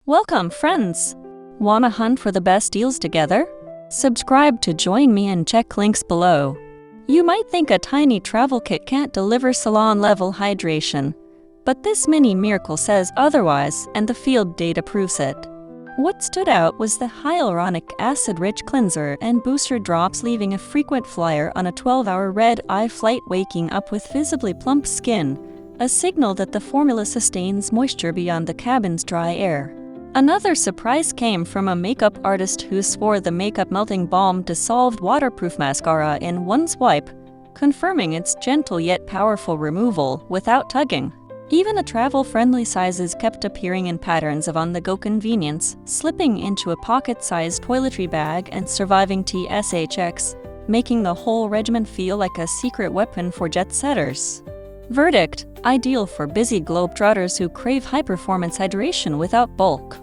Welcome, friends! Wanna hunt for the best deals together? Subscribe to join me and check links below. You might think a tiny travel kit can't deliver salon-level hydration, but this mini miracle says otherwise, and the field data proves it. What stood out was the hyaluronic acid-rich cleanser and booster drops, leaving a frequent flyer on a 12-hour red-eye flight, waking up with visibly plump skin, a signal that the formula sustains moisture beyond the cabin's dry air. Another surprise came from a makeup artist who swore the makeup melting balm dissolved waterproof mascara in one swipe, confirming its gentle yet powerful removal without tugging. Even the travel-friendly sizes kept appearing in patterns of on-the-go convenience, slipping into a pocket-sized toiletry bag and surviving TSHX, making the whole regimen feel like a secret weapon for jet-setters. Verdict: ideal for busy globetrotters who crave high-performance hydration without bulk.